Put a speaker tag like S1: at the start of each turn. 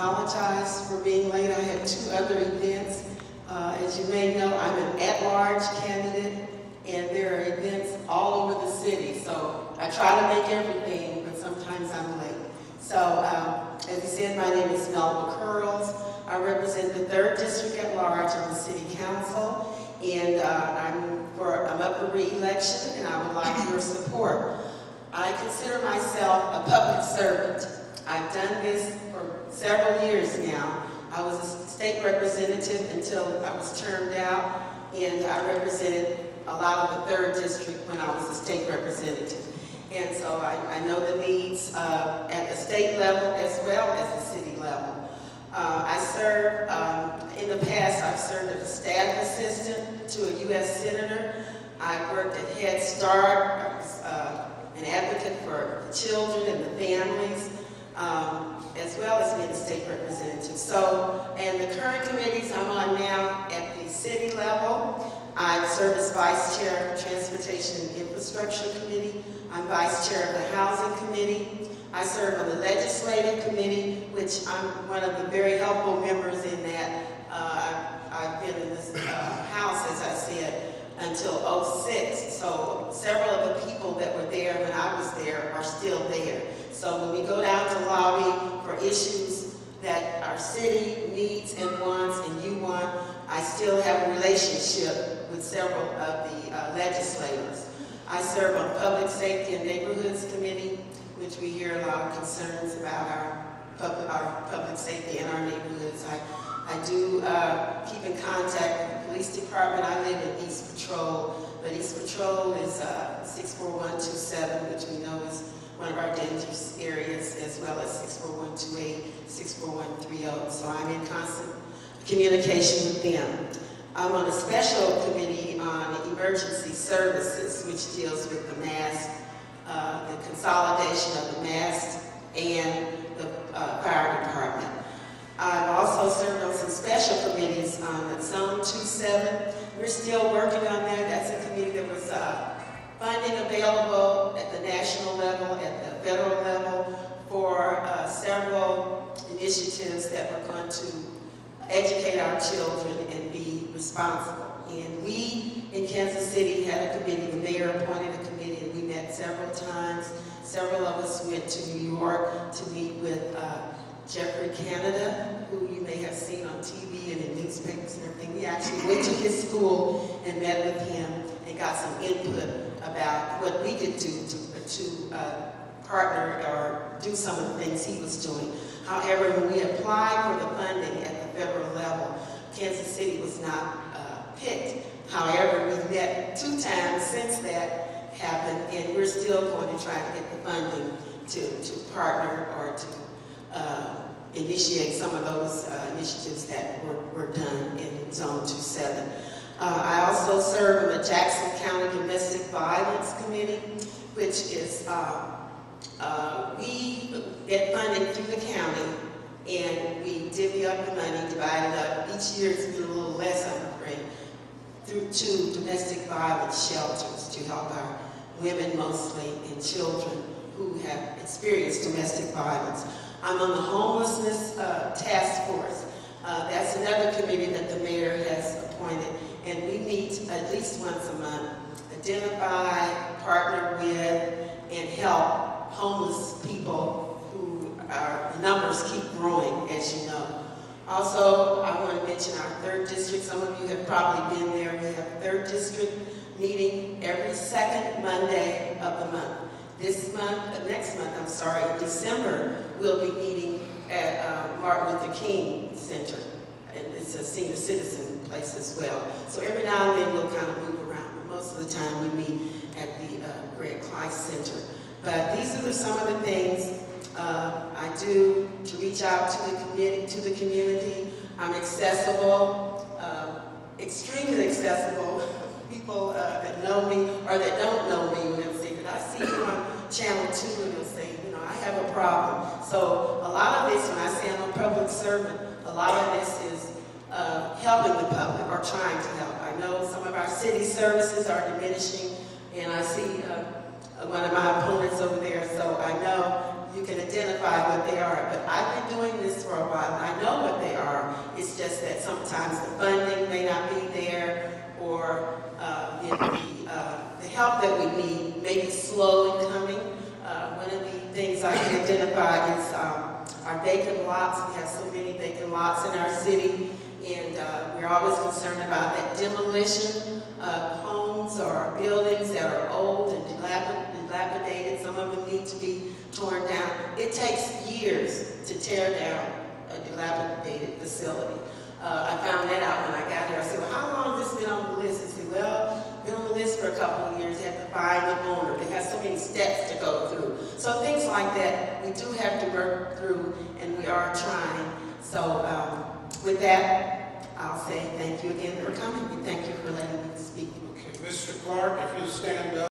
S1: apologize for being late. I had 2 other events. As you may know, I'm an at-large candidate, and there are events all over the city. So I try to make everything, but sometimes I'm late. So, as you said, my name is Melba Curls. I represent the 3rd District at large of the City Council, and I'm up for re-election, and I would like your support. I consider myself a public servant. I've done this for several years now. I was a state representative until I was termed out, and I represented a lot of the 3rd District when I was a state representative. And so I know the needs at the state level as well as the city level. I serve, in the past, I've served as a staff assistant to a U.S. Senator. I worked at Head Start. I was an advocate for the children and the families, as well as being a state representative. So, and the current committees I'm on now at the city level, I serve as Vice Chair of the Transportation and Infrastructure Committee. I'm Vice Chair of the Housing Committee. I serve on the Legislative Committee, which I'm one of the very helpful members in that. I've been in this House, as I said, until '06. So several of the people that were there when I was there are still there. So when we go down to lobby for issues that our city needs and wants and you want, I still have a relationship with several of the legislators. I serve on Public Safety and Neighborhoods Committee, which we hear a lot of concerns about our public safety in our neighborhoods. I do keep in contact with the police department. I live in East Patrol, but East Patrol is 64127, which we know is one of our dangerous areas, as well as 64128, 64130. So I'm in constant communication with them. I'm on a special committee on emergency services, which deals with the mass, the consolidation of the mass and the fire department. I've also served on some special committees on Zone 27. We're still working on that. That's a committee that was funding available at the national level, at the federal level, for several initiatives that were going to educate our children and be responsible. And we in Kansas City had a committee, the mayor appointed a committee, and we met several times. Several of us went to New York to meet with Jeffrey Canada, who you may have seen on TV and in newspapers and everything. We actually went to his school and met with him and got some input about what we could do to partner or do some of the things he was doing. However, when we applied for the funding at the federal level, Kansas City was not picked. However, we've met 2 times since that happened, and we're still going to try to get the funding to partner or to initiate some of those initiatives that were done in Zone 27. I also serve on the Jackson County Domestic Violence Committee, which is, we get funding through the county, and we divvy up the money, divide it up. Each year it's been a little less, I'm afraid, through 2 domestic violence shelters to help our women mostly and children who have experienced domestic violence. I'm on the homelessness task force. That's another committee that the mayor has appointed, and we meet at least once a month, identify, partner with, and help homeless people who the numbers keep growing, as you know. Also, I want to mention our 3rd district. Some of you have probably been there. We have 3rd district meeting every 2nd Monday of the month. This month, next month, I'm sorry, December, we'll be meeting at Martin Luther King Center. And it's a senior citizen place as well. So every now and then we'll kind of move around, but most of the time we meet at the Greg Kleist Center. But these are some of the things I do to reach out to the community. I'm accessible, extremely accessible. People that know me or that don't know me will say, I see you on Channel 2, and they'll say, you know, I have a problem. So a lot of this, when I say I'm a public servant, a lot of this is helping the public or trying to help. I know some of our city services are diminishing, and I see one of my opponents over there, so I know you can identify what they are. But I've been doing this for a while. that sometimes the funding may not be there, or the help that we need may be slow in coming. One of the things I can identify is our vacant lots. We have so many vacant lots in our city, and we're always concerned about that demolition of homes or buildings that are old and dilapidated. Some of them need to be torn down. It takes years to tear down a dilapidated facility. I found that out when I got here. I said, well, how long has this been on the list? They said, well, been on the list for a couple of years. You have to find the owner. They have so many steps to go through. So things like that, we do have to work through, and we are trying. So with that, I'll say thank you again for coming, and thank you for letting me speak.
S2: Okay, Mr. Clark, if you'll stand up.